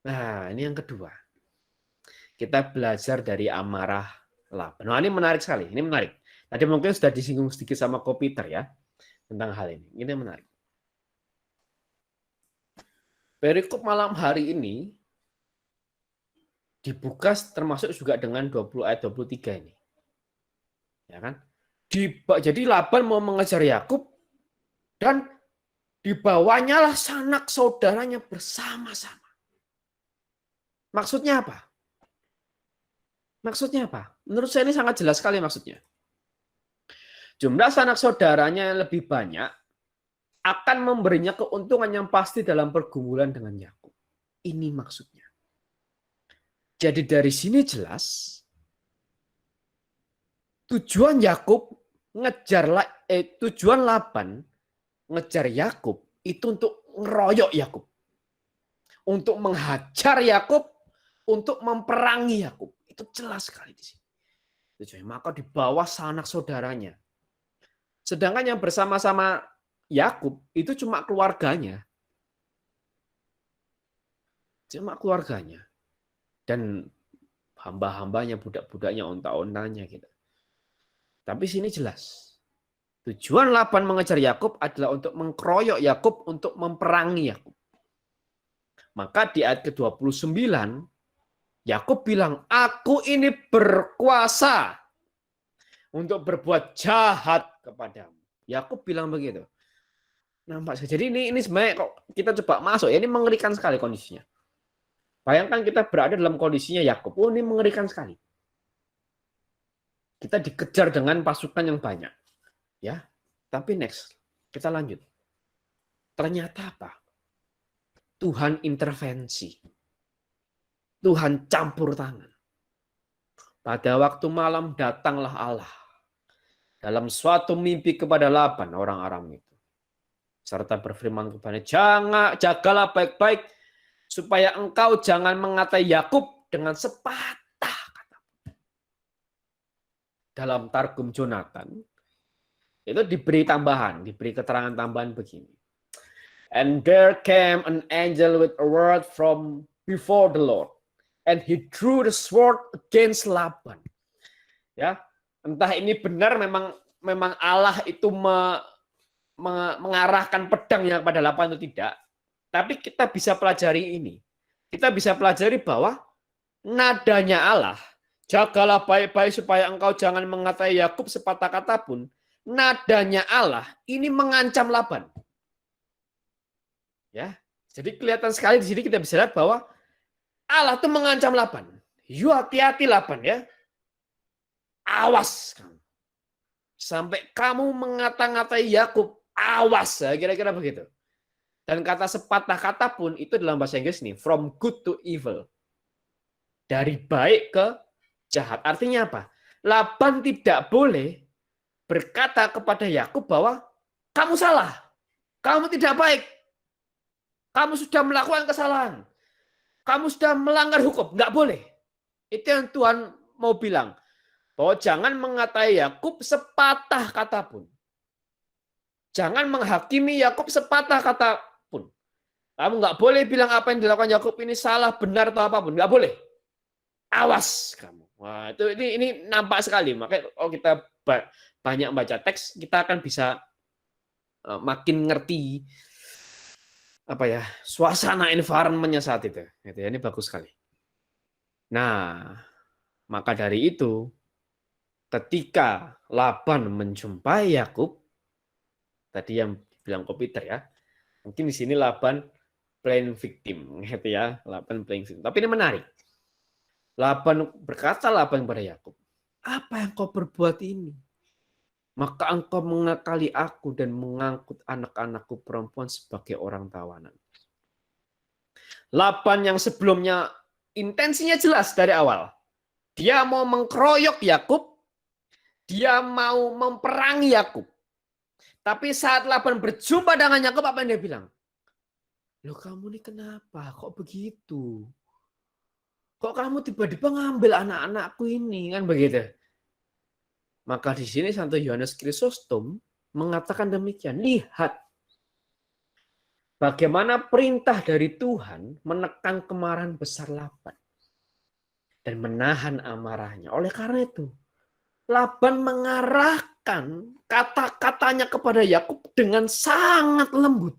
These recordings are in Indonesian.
Nah, ini yang kedua. Kita belajar dari amarah Laban. Nah, ini menarik sekali. Ini menarik. Tadi mungkin sudah disinggung sedikit sama Ko Peter ya tentang hal ini. Ini menarik. Perikop malam hari ini dibuka termasuk juga dengan 20 ayat 23 ini. Ya kan? Jadi Laban mau mengejar Yakub dan dibawanya lah sanak saudaranya bersama-sama. Maksudnya apa? Maksudnya apa? Menurut saya ini sangat jelas sekali maksudnya. Jumlah sanak saudaranya yang lebih banyak akan memberinya keuntungan yang pasti dalam pergumulan dengan Yakub. Ini maksudnya. Jadi dari sini jelas tujuan tujuan Laban ngejar Yakub itu untuk ngeroyok Yakub, untuk menghajar Yakub, untuk memperangi Yakub. Itu jelas sekali di sini. Tujuannya maka di bawah sanak saudaranya. Sedangkan yang bersama-sama Yakub itu cuma keluarganya. Cuma keluarganya. Dan hamba-hambanya, budak-budaknya, onta-ontanya gitu. Tapi sini jelas. Tujuan Laban mengejar Yakub adalah untuk mengkeroyok Yakub, untuk memperangi Yakub. Maka di ayat ke-29 Yakub bilang, "Aku ini berkuasa untuk berbuat jahat kepadamu." Yakub bilang begitu. Nampak saja. Jadi ini sebenarnya kok kita coba masuk, ya ini mengerikan sekali kondisinya. Bayangkan kita berada dalam kondisinya Yakub. Oh, ini mengerikan sekali. Kita dikejar dengan pasukan yang banyak. Ya. Tapi next, kita lanjut. Ternyata apa? Tuhan intervensi. Tuhan campur tangan. Pada waktu malam datanglah Allah dalam suatu mimpi kepada Laban, orang Aram itu. Serta berfirman kepadanya, jagalah baik-baik supaya engkau jangan mengatai Yakub dengan sepatah kata. Dalam Targum Jonathan itu diberi tambahan, diberi keterangan tambahan begini. And there came an angel with a word from before the Lord, and he drew the sword against Laban. Ya, entah ini benar memang Allah itu mengarahkan pedangnya kepada Laban atau tidak. Tapi kita bisa pelajari ini. Kita bisa pelajari bahwa nadanya Allah, jagalah baik-baik supaya engkau jangan mengatai Yakub sepatah kata pun. Nadanya Allah ini mengancam Laban. Ya, jadi kelihatan sekali di sini kita bisa lihat bahwa Allah itu mengancam Laban. You hati-hati Laban ya. Awas kamu. Sampai kamu mengata-ngatai Yakub, awas, kira-kira begitu. Dan kata sepatah kata pun itu dalam bahasa Inggris nih, from good to evil. Dari baik ke jahat. Artinya apa? Laban tidak boleh berkata kepada Yakub bahwa kamu salah, kamu tidak baik, kamu sudah melakukan kesalahan, kamu sudah melanggar hukum. Nggak boleh. Itu yang Tuhan mau bilang. Bahwa jangan mengatai Yakub sepatah kata pun. Jangan menghakimi Yakub sepatah kata pun. Kamu nggak boleh bilang apa yang dilakukan Yakub ini salah, benar atau apapun. Nggak boleh. Awas kamu. Wah, ini nampak sekali. Makanya kalau kita banyak baca teks, kita akan bisa makin ngerti apa ya, suasana environment-nya saat itu. Ini bagus sekali. Nah, maka dari itu ketika Laban menjumpai Yakub, tadi yang bilang Ko Peter ya, mungkin di sini Laban playing victim, gitu ya, Laban playing victim. Tapi ini menarik. Laban berkata kepada Yakub, apa yang kau perbuat ini? Maka engkau mengakali aku dan mengangkut anak-anakku perempuan sebagai orang tawanan. Laban yang sebelumnya intensinya jelas dari awal. Dia mau mengkeroyok Yakub, dia mau memperangi Yakub. Tapi saat Laban berjumpa dengan Yakub, apa yang dia bilang? Loh kamu ini kenapa? Kok begitu? Kok kamu tiba-tiba ngambil anak-anakku ini? Kan begitu. Maka di sini Santo Yohanes Chrysostom mengatakan demikian. Lihat. bagaimana perintah dari Tuhan menekan kemarahan besar Laban dan menahan amarahnya. Oleh karena itu, Laban mengarahkan kata-katanya kepada Yakub dengan sangat lembut,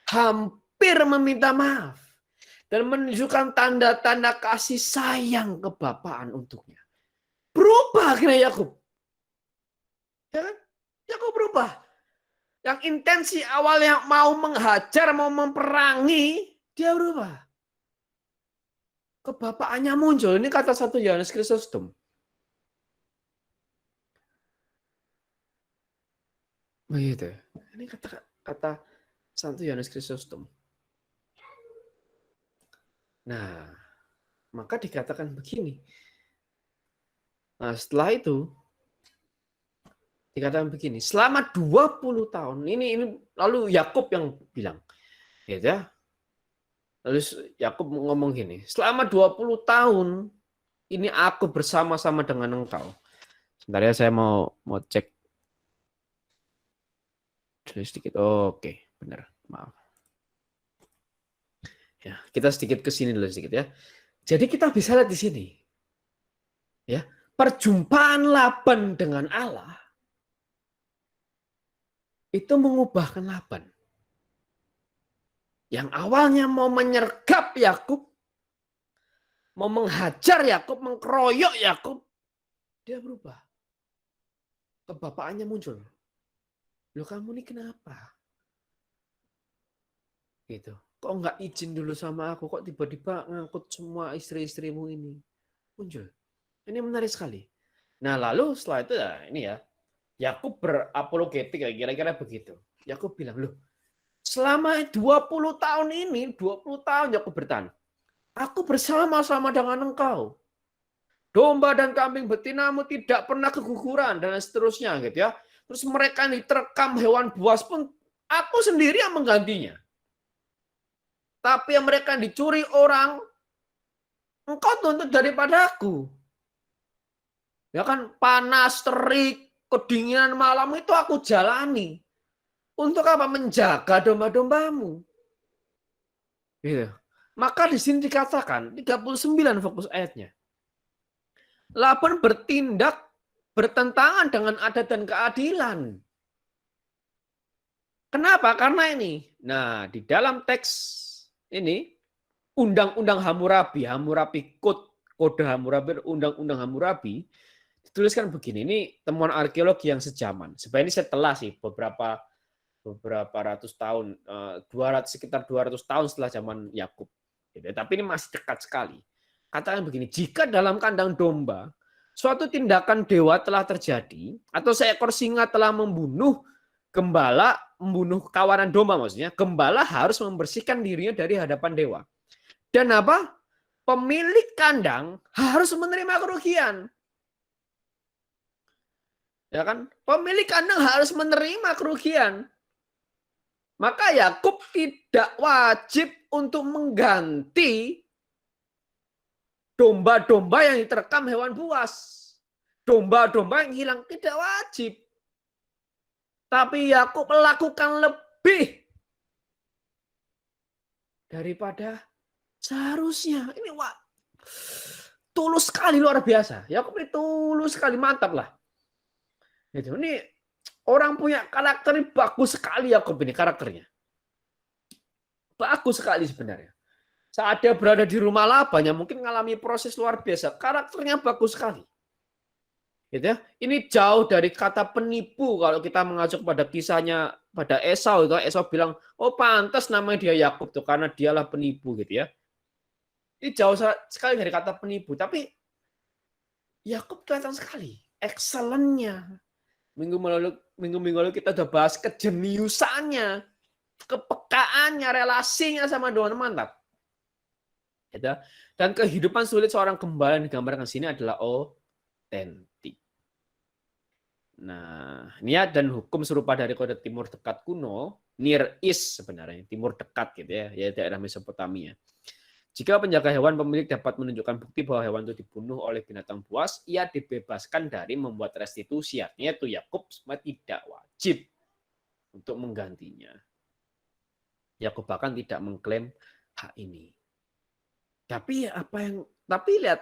hampir meminta maaf, dan menunjukkan tanda-tanda kasih sayang kebapaan untuknya. Berubah akhirnya Yakub. Ya kan? Yakub berubah. Yang intensi awalnya mau menghajar, mau memperangi, dia berubah. Kebapaannya muncul. Ini kata 1 Yohanes Chrysostom. Begitu. Ini kata 1 Yohanes Chrysostom. Nah, maka dikatakan begini. Nah, setelah itu dikatakan begini, selama 20 tahun ini lalu Yakub yang bilang, ya. Lalu Yakub ngomong gini, selama 20 tahun ini aku bersama-sama dengan engkau. Sebentar ya, saya mau cek sedikit. Oke, benar. Maaf. Ya, kita sedikit ke sini dulu sedikit ya. Jadi kita bisa lihat di sini. Ya, perjumpaan Laban dengan Allah itu mengubahkan Laban. Yang awalnya mau menyergap Yakub, mau menghajar Yakub, mengkeroyok Yakub, dia berubah. Kebapaannya muncul. Loh, kamu ini kenapa? Gitu. Kok nggak izin dulu sama aku? Kok tiba-tiba ngangkut semua istri-istrimu ini? Muncul. Ini menarik sekali. Nah, lalu setelah itu ya ini ya, Yakub berapologetik kira-kira begitu. Yakub bilang, loh, selama 20 tahun ini, 20 tahun Yakub bertahan. Aku bersama-sama dengan engkau. Domba dan kambing betinamu tidak pernah keguguran dan seterusnya gitu ya. Terus mereka yang diterkam hewan buas pun aku sendiri yang menggantinya. Tapi yang mereka dicuri orang, engkau tuntut daripada aku. Ya kan, panas, terik, kedinginan malam itu aku jalani. Untuk apa? Menjaga domba-dombamu. Gitu. Maka di sini dikatakan, 39 fokus ayatnya. Laban bertindak bertentangan dengan adat dan keadilan. Kenapa? Karena ini. Nah, di dalam teks ini, Undang-Undang Hammurabi Kode Hammurabi, Undang-Undang Hammurabi, dituliskan begini. Ini temuan arkeologi yang sejaman. Sebenarnya ini setelah sih beberapa ratus tahun, sekitar 200 tahun setelah zaman Yakub. Tapi ini masih dekat sekali. Katakan begini, jika dalam kandang domba suatu tindakan dewa telah terjadi, atau seekor singa telah membunuh gembala, membunuh kawanan domba maksudnya, gembala harus membersihkan dirinya dari hadapan dewa. Dan apa? Pemilik kandang harus menerima kerugian. Ya kan? Pemilik kandang harus menerima kerugian. Maka Yakub tidak wajib untuk mengganti domba-domba yang diterkam hewan buas. Domba-domba yang hilang tidak wajib. Tapi Yakub melakukan lebih daripada seharusnya. Ini tulus sekali, luar biasa. Yakub ini tulus sekali, mantap lah. Ini orang punya karakter bagus sekali Yakub ini karakternya. Bagus sekali sebenarnya. Saat dia berada di rumah Laban yang mungkin mengalami proses luar biasa, karakternya bagus sekali. Gitu ya. Ini jauh dari kata penipu kalau kita mengacu pada kisahnya pada Esau itu. Esau bilang, oh pantas namanya dia Yakub tuh karena dialah penipu gitu ya. Ini jauh sekali dari kata penipu, tapi Yakub kelihatan sekali excellent-nya. Minggu lalu kita udah bahas kejeniusannya, kepekaannya, relasinya sama Tuhan, mantap. Dan kehidupan sulit seorang gembala yang digambarkan sini adalah otentik. Nah, niat dan hukum serupa dari kode timur dekat kuno, Near East sebenarnya, timur dekat gitu ya daerah Mesopotamia. Jika penjaga hewan pemilik dapat menunjukkan bukti bahwa hewan itu dibunuh oleh binatang buas, ia dibebaskan dari membuat restitusi. Artinya itu Yakub tidak wajib untuk menggantinya. Yakub bahkan tidak mengklaim hak ini. Tapi lihat,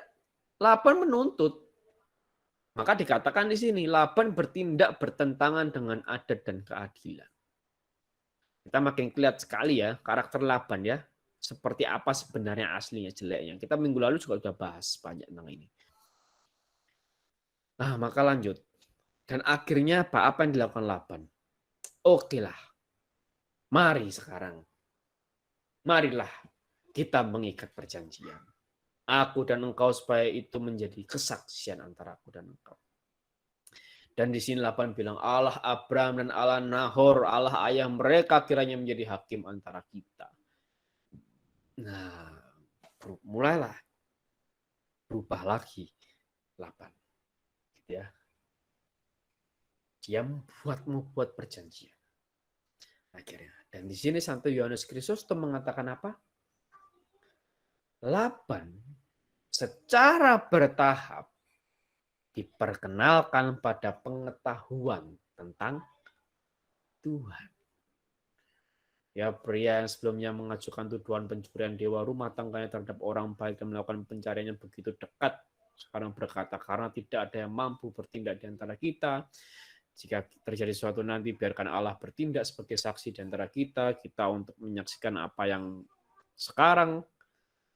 Laban menuntut. Maka dikatakan di sini Laban bertindak bertentangan dengan adat dan keadilan. Kita makin kelihatan sekali ya karakter Laban ya. Seperti apa sebenarnya aslinya jeleknya. Kita minggu lalu juga sudah bahas banyak tentang ini. Nah, maka lanjut. Dan akhirnya apa yang dilakukan Laban? Oke lah. Mari sekarang. Marilah kita mengikat perjanjian. Aku dan engkau supaya itu menjadi kesaksian antara aku dan engkau. Dan di sini Laban bilang, Allah Abraham dan Allah Nahor, Allah ayah mereka kiranya menjadi hakim antara kita. Nah, mulailah berubah lagi Laban. Gitu ya. Dia membuat perjanjian. Akhirnya. Dan di sini Santo Yohanes Krisostom mengatakan apa? Laban secara bertahap diperkenalkan pada pengetahuan tentang Tuhan. Ya, pria yang sebelumnya mengajukan tuduhan pencurian dewa rumah tangganya terhadap orang baik dan melakukan pencarian yang begitu dekat, sekarang berkata, karena tidak ada yang mampu bertindak di antara kita. Jika terjadi sesuatu nanti, biarkan Allah bertindak sebagai saksi di antara kita untuk menyaksikan apa yang sekarang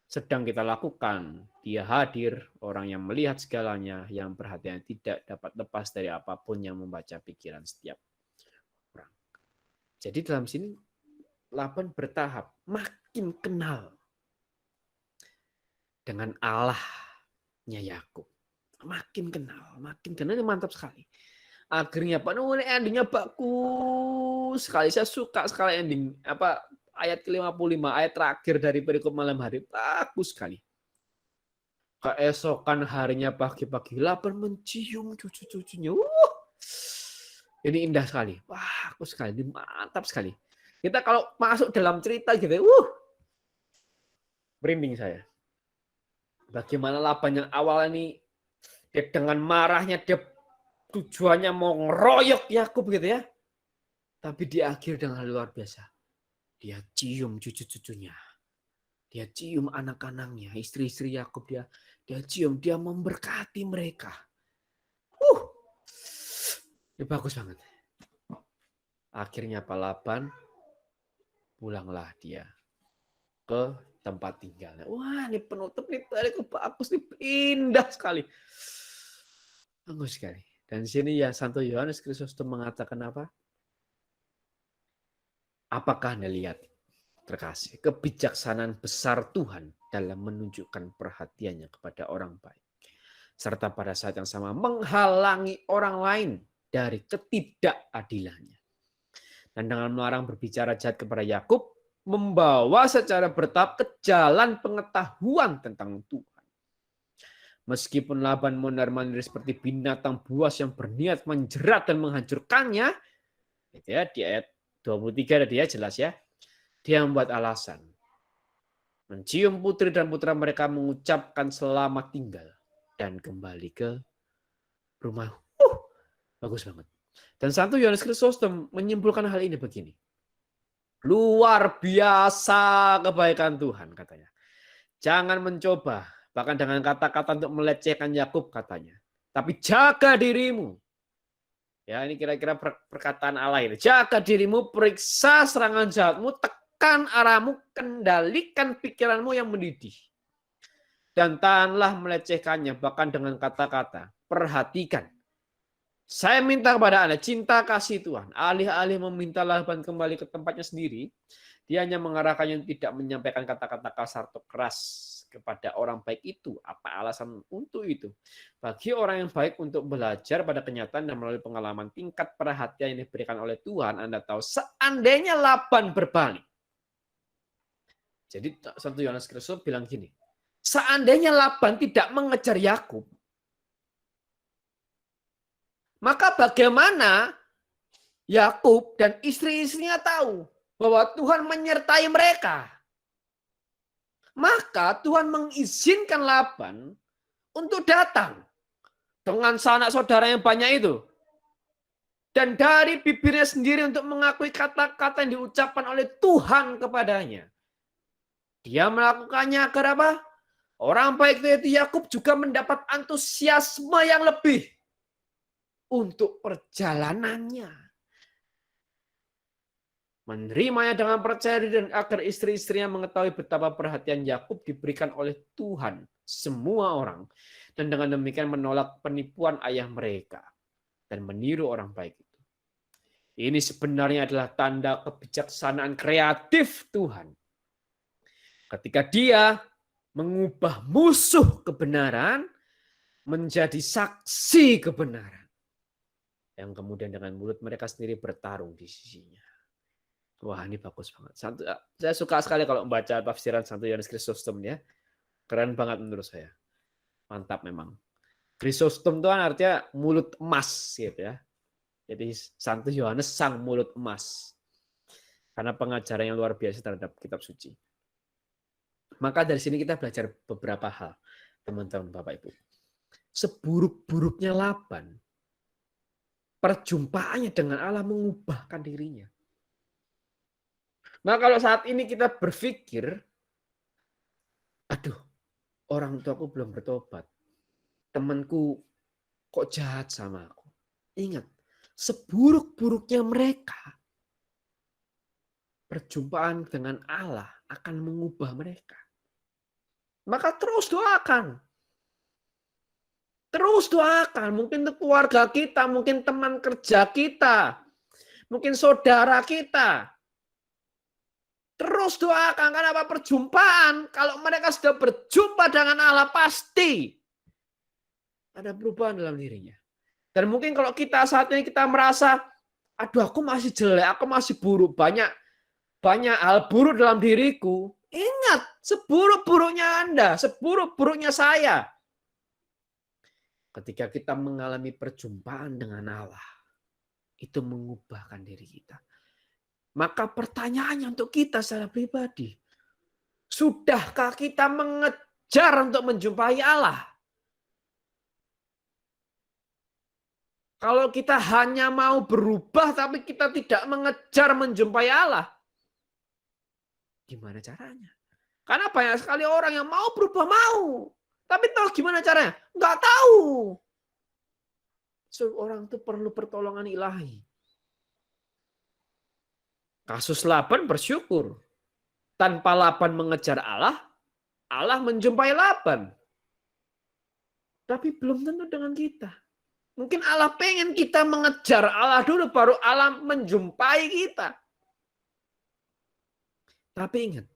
sedang kita lakukan. Dia hadir, orang yang melihat segalanya, yang perhatian tidak dapat lepas dari apapun yang membaca pikiran setiap orang. Jadi dalam sini Laban bertahap makin kenal dengan Allahnya Yakub. Makin kenal ini mantap sekali. Akhirnya endingnya bagus sekali. Saya suka sekali ending ayat ke-55, ayat terakhir dari perikop malam hari. Bagus sekali. Keesokan harinya pagi-pagi Laban mencium cucu-cucunya. Ini indah sekali. Bagus sekali. Ini mantap sekali. Kita kalau masuk dalam cerita gitu, merinding saya. Bagaimana Laban yang awalnya ini dia dengan marahnya dia tujuannya mau ngeroyok Yakub gitu ya. Tapi di akhir dengan luar biasa. Dia cium cucu-cucunya. Dia cium anak-anaknya, istri-istri Yakub dia cium, dia memberkati mereka. Ini bagus banget. Akhirnya Pak Laban pulanglah dia ke tempat tinggalnya. Wah, ini penutup nih bagus nih, indah sekali. Bagus sekali. Dan di sini ya Santo Yohanes Krisostom mengatakan apa? Apakah Anda lihat, terkasih, kebijaksanaan besar Tuhan dalam menunjukkan perhatiannya kepada orang baik. Serta pada saat yang sama menghalangi orang lain dari ketidakadilannya. Dan dengan melarang berbicara jahat kepada Yakub, membawa secara bertahap ke jalan pengetahuan tentang Tuhan. Meskipun Laban mondar-mandir seperti binatang buas yang berniat menjerat dan menghancurkannya, itu ya, di ayat 23 dia jelas ya, dia membuat alasan. Mencium putri dan putra mereka, mengucapkan selamat tinggal dan kembali ke rumah. Bagus banget. Dan Santo Yohanes Krisostom menyimpulkan hal ini begini. Luar biasa kebaikan Tuhan katanya. Jangan mencoba, bahkan dengan kata-kata untuk melecehkan Yakub katanya. Tapi jaga dirimu. Ya, ini kira-kira perkataan Allah ini. Jaga dirimu, periksa serangan jahatmu, tekan arahmu, kendalikan pikiranmu yang mendidih. Dan tahanlah melecehkannya, bahkan dengan kata-kata. Perhatikan. Saya minta kepada Anda, cinta kasih Tuhan. Alih-alih meminta Laban kembali ke tempatnya sendiri, dia hanya mengarahkannya tidak menyampaikan kata-kata kasar atau keras kepada orang baik itu. Apa alasan untuk itu? Bagi orang yang baik untuk belajar pada kenyataan dan melalui pengalaman, tingkat perhatian yang diberikan oleh Tuhan, Anda tahu, seandainya Laban berbalik. Jadi Santo Yohanes Krisostom bilang gini, seandainya Laban tidak mengejar Yakub, maka bagaimana Yakub dan istri-istrinya tahu bahwa Tuhan menyertai mereka? Maka Tuhan mengizinkan Laban untuk datang dengan sanak saudara yang banyak itu. Dan dari bibirnya sendiri untuk mengakui kata-kata yang diucapkan oleh Tuhan kepadanya. Dia melakukannya agar apa? Orang baik itu Yakub juga mendapat antusiasme yang lebih untuk perjalanannya. Menerimanya dengan percaya diri dan agar istri-istrinya mengetahui betapa perhatian Yakub diberikan oleh Tuhan semua orang. Dan dengan demikian menolak penipuan ayah mereka dan meniru orang baik itu. Ini sebenarnya adalah tanda kebijaksanaan kreatif Tuhan. Ketika dia mengubah musuh kebenaran menjadi saksi kebenaran. Yang kemudian dengan mulut mereka sendiri bertarung di sisinya. Wah, ini bagus banget. Saya suka sekali kalau membaca tafsiran Santo Yohanes Chrysostom ya. Keren banget menurut saya. Mantap memang. Chrysostom itu kan artinya mulut emas gitu ya. Jadi Santo Yohanes sang mulut emas. Karena pengajaran yang luar biasa terhadap kitab suci. Maka dari sini kita belajar beberapa hal, teman-teman Bapak Ibu. Seburuk-buruknya Laban, perjumpaannya dengan Allah mengubahkan dirinya. Nah kalau saat ini kita berpikir, aduh, orang tuaku belum bertobat. Temanku kok jahat sama aku. Ingat, seburuk-buruknya mereka, perjumpaan dengan Allah akan mengubah mereka. Maka terus doakan. Terus doakan. Mungkin itu keluarga kita, mungkin teman kerja kita, mungkin saudara kita. Terus doakan, karena apa? Perjumpaan. Kalau mereka sudah berjumpa dengan Allah, pasti ada perubahan dalam dirinya. Dan mungkin kalau kita saat ini kita merasa, aduh aku masih jelek, aku masih buruk, banyak hal buruk dalam diriku. Ingat, seburuk-buruknya Anda, seburuk-buruknya saya. Ketika kita mengalami perjumpaan dengan Allah, itu mengubahkan diri kita. Maka pertanyaannya untuk kita secara pribadi, sudahkah kita mengejar untuk menjumpai Allah? Kalau kita hanya mau berubah tapi kita tidak mengejar menjumpai Allah, gimana caranya? Karena banyak sekali orang yang mau berubah, mau. Tapi tahu gimana caranya? Nggak tahu. So, orang itu perlu pertolongan ilahi. Kasus Laban bersyukur. Tanpa Laban mengejar Allah, Allah menjumpai Laban. Tapi belum tentu dengan kita. Mungkin Allah pengen kita mengejar Allah dulu, baru Allah menjumpai kita. Tapi ingat,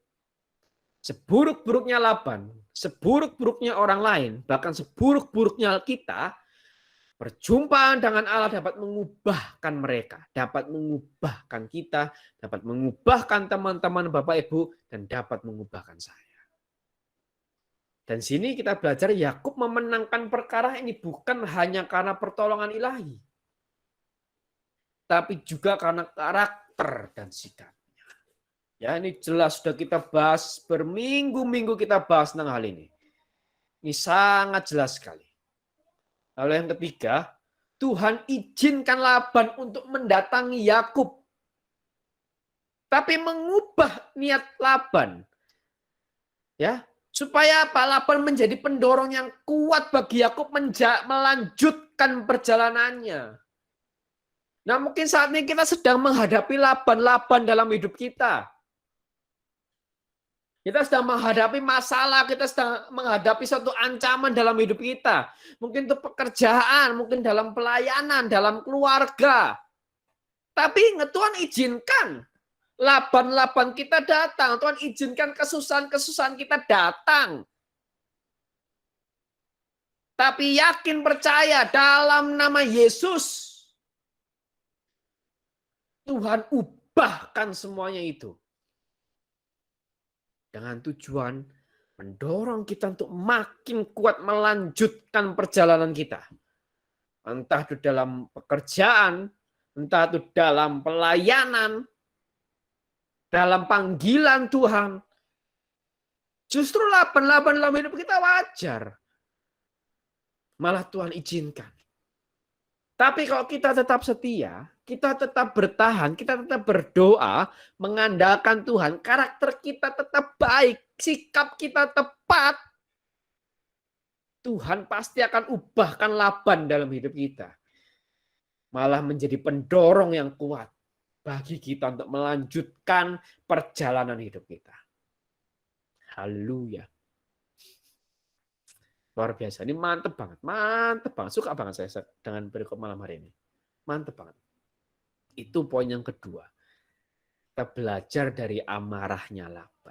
seburuk-buruknya Laban, seburuk-buruknya orang lain, bahkan seburuk-buruknya kita, perjumpaan dengan Allah dapat mengubahkan mereka, dapat mengubahkan kita, dapat mengubahkan teman-teman Bapak Ibu, dan dapat mengubahkan saya. Dan sini kita belajar Yakub memenangkan perkara ini bukan hanya karena pertolongan ilahi, tapi juga karena karakter dan sikapnya. Ya, ini jelas sudah kita bahas, berminggu-minggu kita bahas tentang hal ini. Ini sangat jelas sekali. Lalu yang ketiga, Tuhan izinkan Laban untuk mendatangi Yakub. Tapi mengubah niat Laban. Ya, supaya apa? Laban menjadi pendorong yang kuat bagi Yakub melanjutkan perjalanannya. Nah, mungkin saat ini kita sedang menghadapi Laban-Laban dalam hidup kita. Kita sedang menghadapi masalah, kita sedang menghadapi suatu ancaman dalam hidup kita. Mungkin itu pekerjaan, mungkin dalam pelayanan, dalam keluarga. Tapi Tuhan izinkan Laban-Laban kita datang. Tuhan izinkan kesusahan-kesusahan kita datang. Tapi yakin percaya dalam nama Yesus, Tuhan ubahkan semuanya itu. Dengan tujuan mendorong kita untuk makin kuat melanjutkan perjalanan kita. Entah itu dalam pekerjaan, entah itu dalam pelayanan, dalam panggilan Tuhan. Justru Laban-Laban dalam hidup kita wajar. Malah Tuhan izinkan. Tapi kalau kita tetap setia, kita tetap bertahan, kita tetap berdoa, mengandalkan Tuhan, karakter kita tetap baik, sikap kita tepat, Tuhan pasti akan ubahkan Laban dalam hidup kita. Malah menjadi pendorong yang kuat bagi kita untuk melanjutkan perjalanan hidup kita. Haleluya. Luar biasa. Ini mantep banget. Mantep banget. Suka banget saya dengan berikut malam hari ini. Mantep banget. Itu poin yang kedua. Kita belajar dari amarahnya Laban.